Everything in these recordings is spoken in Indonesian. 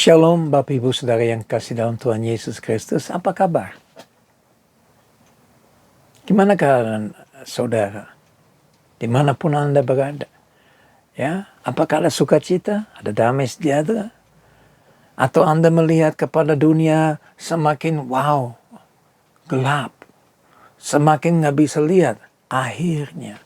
Shalom Bapak Ibu Saudara yang kasih dalam Tuhan Yesus Kristus, apa kabar? Gimana keadaan saudara? Dimanapun Anda berada, ya, apakah ada sukacita, ada damai sejahtera? Atau Anda melihat kepada dunia semakin gelap, semakin nggak bisa lihat akhirnya?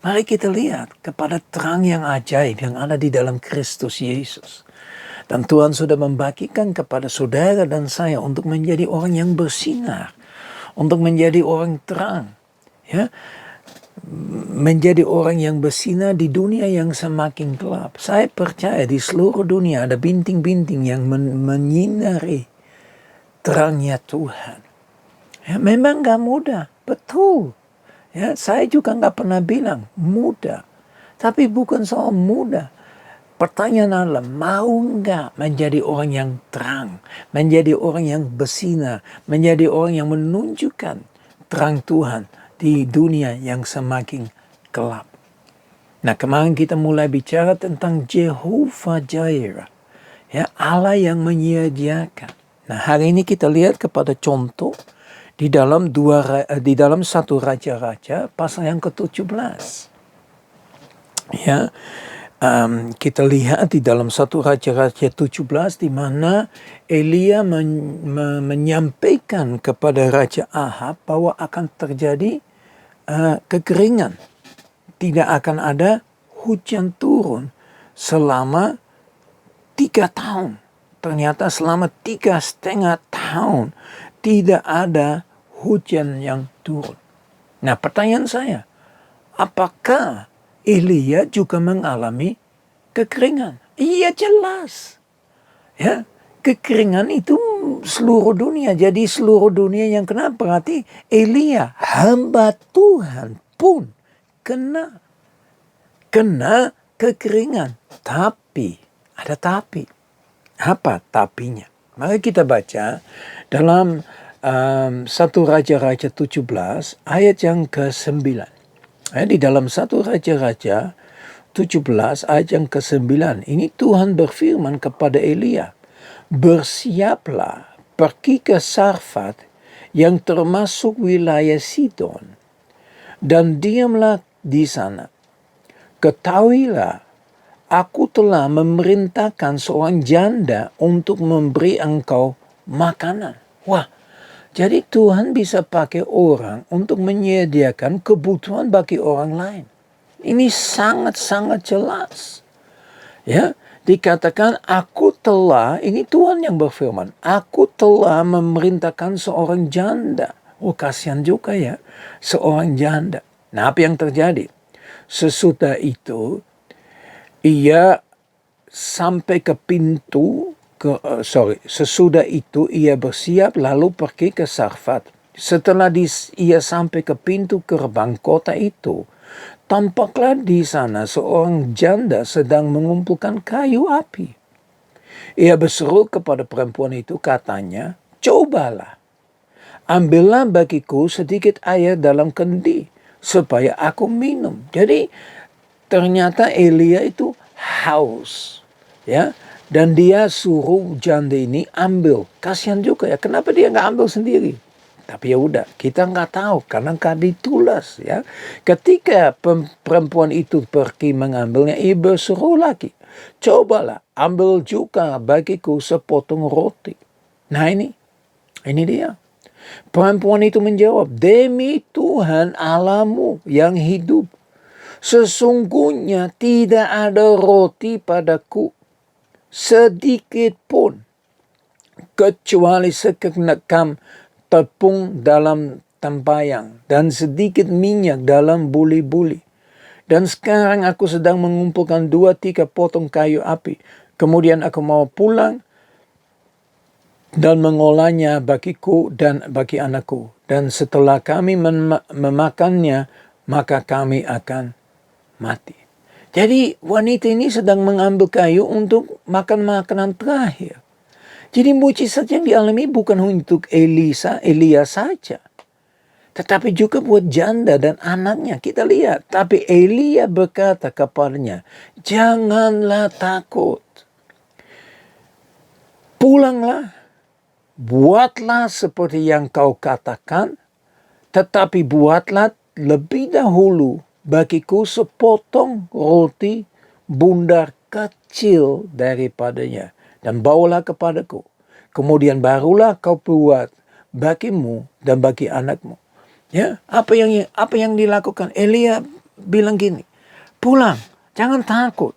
Mari kita lihat kepada terang yang ajaib yang ada di dalam Kristus Yesus. Dan Tuhan sudah membagikan kepada saudara dan saya untuk menjadi orang yang bersinar, untuk menjadi orang terang, ya, menjadi orang yang bersinar di dunia yang semakin gelap. Saya percaya di seluruh dunia ada binting-binting yang menyinari terangnya Tuhan. Ya, memang gak mudah, betul. Ya, saya juga gak pernah bilang mudah, tapi bukan soal mudah. Pertanyaan adalah, mau nggak menjadi orang yang terang, menjadi orang yang bersinar, menjadi orang yang menunjukkan terang Tuhan di dunia yang semakin gelap. Nah, kemarin kita mulai bicara tentang Jehovah Jireh, ya, Allah yang menyediakan. Nah, hari ini kita lihat kepada contoh di dalam 1 Raja-Raja pasal yang ke-17. Ya. Kita lihat di dalam 1 Raja-Raja 17 di mana Elia menyampaikan kepada Raja Ahab bahwa akan terjadi kekeringan. Tidak akan ada hujan turun selama 3 tahun. Ternyata selama 3,5 tahun tidak ada hujan yang turun. Nah, pertanyaan saya, apakah Elia juga mengalami kekeringan? Iya, jelas. Ya, kekeringan itu seluruh dunia. Jadi seluruh dunia yang kena, berarti Elia, hamba Tuhan pun kena kekeringan. Tapi, ada tapi. Apa tapinya? Mari kita baca dalam 1 Raja-Raja 17 ayat yang ke-9. Di dalam 1 Raja-Raja 17 ayat yang ke-9 ini Tuhan berfirman kepada Elia, bersiaplah pergi ke Sarfat yang termasuk wilayah Sidon dan diamlah di sana. Ketahuilah, aku telah memerintahkan seorang janda untuk memberi engkau makanan. Wah, jadi Tuhan bisa pakai orang untuk menyediakan kebutuhan bagi orang lain. Ini sangat-sangat jelas. Ya, dikatakan aku telah, ini Tuhan yang berfirman, aku telah memerintahkan seorang janda. Oh, kasihan juga ya, seorang janda. Nah, apa yang terjadi? Sesudah itu, ia sampai ke pintu, sesudah itu ia bersiap lalu pergi ke Sarfat. Setelah ia sampai ke pintu gerbang kota itu, tampaklah di sana seorang janda sedang mengumpulkan kayu api. Ia berseru kepada perempuan itu, katanya, cobalah, ambillah bagiku sedikit air dalam kendi, supaya aku minum. Jadi ternyata Elia itu haus, ya. Dan dia suruh janda ini ambil. Kasihan juga ya, kenapa dia nggak ambil sendiri? Tapi ya udah, kita nggak tahu karena nggak ditulis ya. Ketika perempuan itu pergi mengambilnya, ia berseru lagi, cobalah ambil juga bagiku sepotong roti. Nah ini dia. Perempuan itu menjawab, demi Tuhan Allahmu yang hidup, sesungguhnya tidak ada roti padaku sedikit pun, kecuali sekekam tepung dalam tempayan dan sedikit minyak dalam buli-buli. Dan sekarang aku sedang mengumpulkan 2-3 potong kayu api. Kemudian aku mau pulang dan mengolahnya bagiku dan bagi anakku. Dan setelah kami memakannya, maka kami akan mati. Jadi wanita ini sedang mengambil kayu untuk makan makanan terakhir. Jadi mujizat yang dialami bukan untuk Elia saja, tetapi juga buat janda dan anaknya. Kita lihat, tapi Elia berkata kepadanya, janganlah takut. Pulanglah, buatlah seperti yang kau katakan, tetapi buatlah lebih dahulu bagiku sepotong roti bundar kecil daripadanya, dan bawalah kepadaku. Kemudian barulah kau buat bagimu dan bagi anakmu. Ya, apa yang dilakukan? Elia bilang gini, pulang, jangan takut.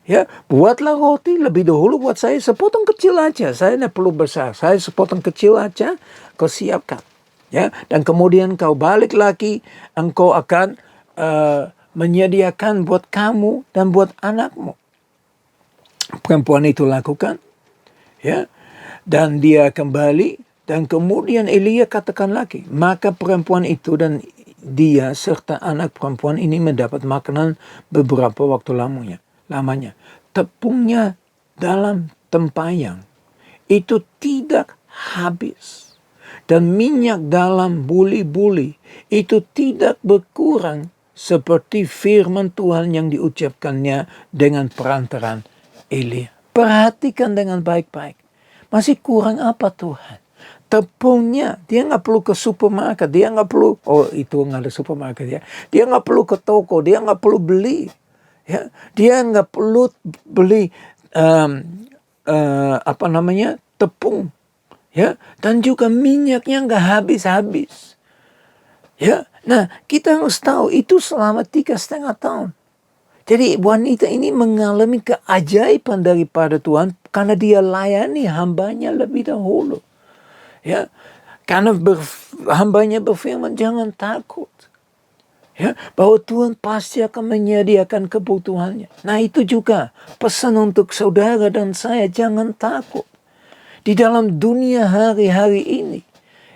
Ya, buatlah roti lebih dahulu buat saya sepotong kecil aja. Saya tidak perlu besar. Saya sepotong kecil aja, kau siapkan. Ya, dan kemudian kau balik lagi, engkau akan menyediakan buat kamu dan buat anakmu. Perempuan itu lakukan, ya, dan dia kembali, dan kemudian Elia katakan lagi, maka perempuan itu dan dia serta anak perempuan ini mendapat makanan beberapa waktu lamanya. Tepungnya dalam tempayang itu tidak habis, dan minyak dalam buli-buli itu tidak berkurang, seperti firman Tuhan yang diucapkannya dengan perantaran Elia. Perhatikan dengan baik-baik. Masih kurang apa Tuhan? Tepungnya, dia nggak perlu ke supermarket, dia nggak perlu, itu nggak ada supermarket ya. Dia nggak perlu ke toko, dia nggak perlu beli. Ya, dia nggak perlu beli tepung, ya, dan juga minyaknya nggak habis-habis. Ya, nah kita harus tahu itu selama 3,5 tahun. Jadi wanita ini mengalami keajaiban daripada Tuhan karena dia layani hambanya lebih dahulu. Ya, karena hambanya berfirman jangan takut. Ya, bahwa Tuhan pasti akan menyediakan kebutuhannya. Nah itu juga pesan untuk saudara dan saya, jangan takut. Di dalam dunia hari-hari ini,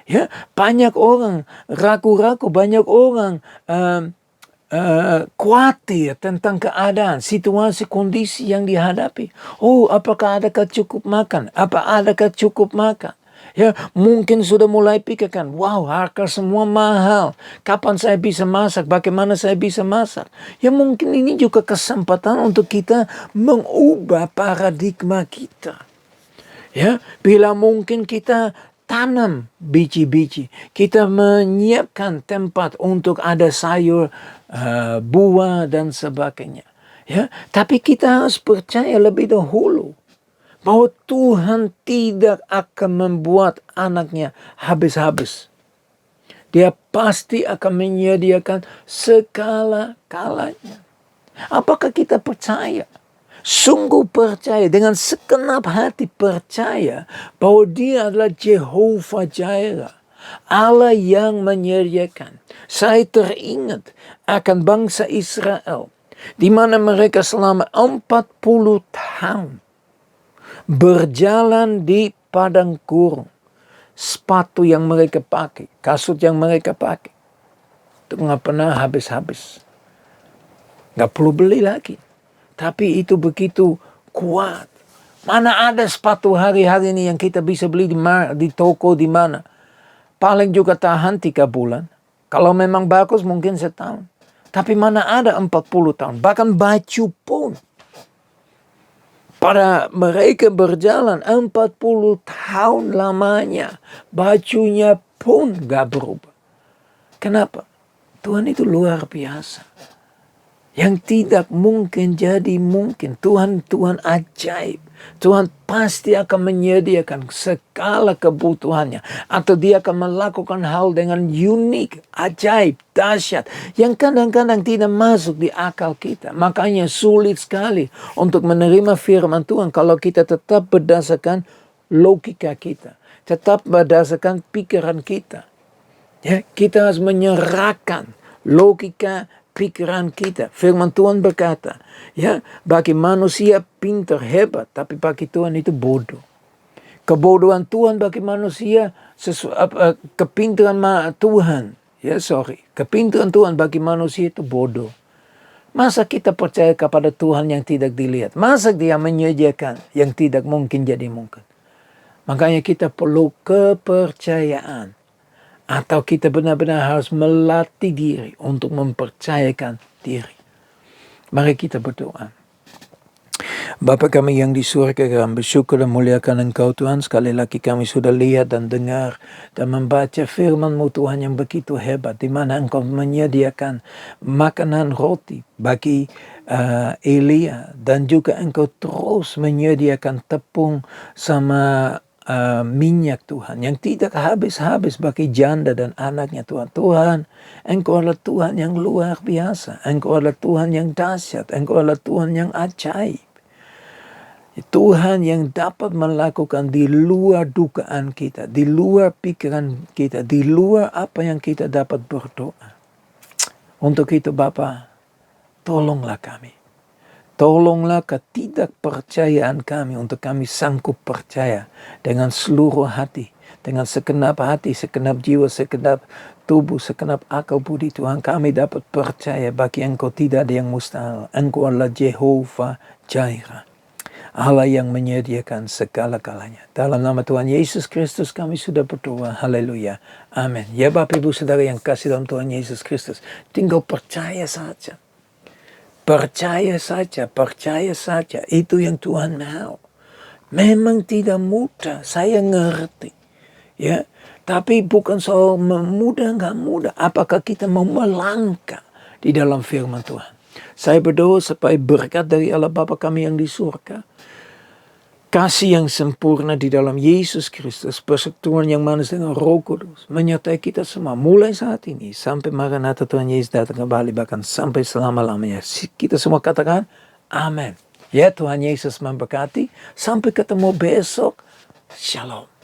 ya, banyak orang ragu-ragu, banyak orang khawatir tentang keadaan, situasi, kondisi yang dihadapi. Apakah adakah cukup makan? Adakah cukup makan? Ya, mungkin sudah mulai pikirkan, harga semua mahal. Kapan saya bisa masak? Bagaimana saya bisa masak? Ya, mungkin ini juga kesempatan untuk kita mengubah paradigma kita. Ya, bila mungkin kita tanam biji-biji, kita menyiapkan tempat untuk ada sayur, buah dan sebagainya. Ya, tapi kita harus percaya lebih dahulu bahwa Tuhan tidak akan membuat anaknya habis-habis. Dia pasti akan menyediakan segala-galanya. Apakah kita percaya? Sungguh percaya, dengan segenap hati percaya bahwa dia adalah Jehovah Jireh, Allah yang menyediakan. Saya teringat akan bangsa Israel, di mana mereka selama 40 tahun berjalan di padang gurun. Sepatu yang mereka pakai, kasut yang mereka pakai, itu nggak pernah habis-habis. Nggak perlu beli lagi. Tapi itu begitu kuat. Mana ada sepatu hari-hari ini yang kita bisa beli di toko di mana? Paling juga tahan 3 bulan. Kalau memang bagus mungkin setahun. Tapi mana ada 40 tahun. Bahkan baju pun. Pada mereka berjalan 40 tahun lamanya, bajunya pun gak berubah. Kenapa? Tuhan itu luar biasa. Yang tidak mungkin jadi mungkin. Tuhan ajaib. Tuhan pasti akan menyediakan segala kebutuhannya. Atau dia akan melakukan hal dengan unik, ajaib, dahsyat. Yang kadang-kadang tidak masuk di akal kita. Makanya sulit sekali untuk menerima firman Tuhan kalau kita tetap berdasarkan logika kita. Tetap berdasarkan pikiran kita. Ya, kita harus menyerahkan logika pikiran kita. Firman Tuhan berkata, ya, bagi manusia pintar hebat, tapi bagi Tuhan itu bodoh. Kebodohan Tuhan bagi manusia, kepintaran Tuhan, kepintaran Tuhan bagi manusia itu bodoh. Masa kita percaya kepada Tuhan yang tidak dilihat? Masa dia menyediakan yang tidak mungkin jadi mungkin? Makanya kita perlu kepercayaan. Atau kita benar-benar harus melatih diri untuk mempercayakan diri. Mari kita berdoa. Bapa kami yang di surga, kami bersyukur dan muliakan Engkau Tuhan. Sekali lagi kami sudah lihat dan dengar dan membaca firman-Mu Tuhan yang begitu hebat, di mana Engkau menyediakan makanan roti bagi Elia, dan juga Engkau terus menyediakan tepung sama minyak Tuhan yang tidak habis-habis bagi janda dan anaknya Tuhan. Tuhan, Engkau adalah Tuhan yang luar biasa. Engkau adalah Tuhan yang dahsyat. Engkau adalah Tuhan yang ajaib. Tuhan yang dapat melakukan di luar dugaan kita, di luar pikiran kita, di luar apa yang kita dapat berdoa. Untuk itu Bapa, tolonglah kami. Tolonglah ketidakpercayaan kami untuk kami sanggup percaya dengan seluruh hati, dengan segenap hati, segenap jiwa, segenap tubuh, segenap akal budi Tuhan. Kami dapat percaya bagi Engkau tidak ada yang mustahil. Engkau adalah Jehovah Jireh, Allah yang menyediakan segala-galanya. Dalam nama Tuhan Yesus Kristus kami sudah berdoa. Haleluya. Amin. Ya Bapak Ibu Saudara yang kasih dalam Tuhan Yesus Kristus, tinggal percaya saja. Percaya saja. Itu yang Tuhan mau. Memang tidak mudah, saya ngerti. Ya, tapi bukan soal mudah nggak mudah. Apakah kita mau melangkah di dalam firman Tuhan? Saya berdoa supaya berkat dari Allah Bapa kami yang di surga, kasih yang sempurna di dalam Yesus Kristus, persekutuan yang manis dengan Roh Kudus menyertai kita semua mulai saat ini sampai Maranatha Tuhan Yesus datang kembali, bahkan sampai selama-lamanya. Kita semua katakan amin. Ya, Tuhan Yesus memberkati. Sampai ketemu besok. Shalom.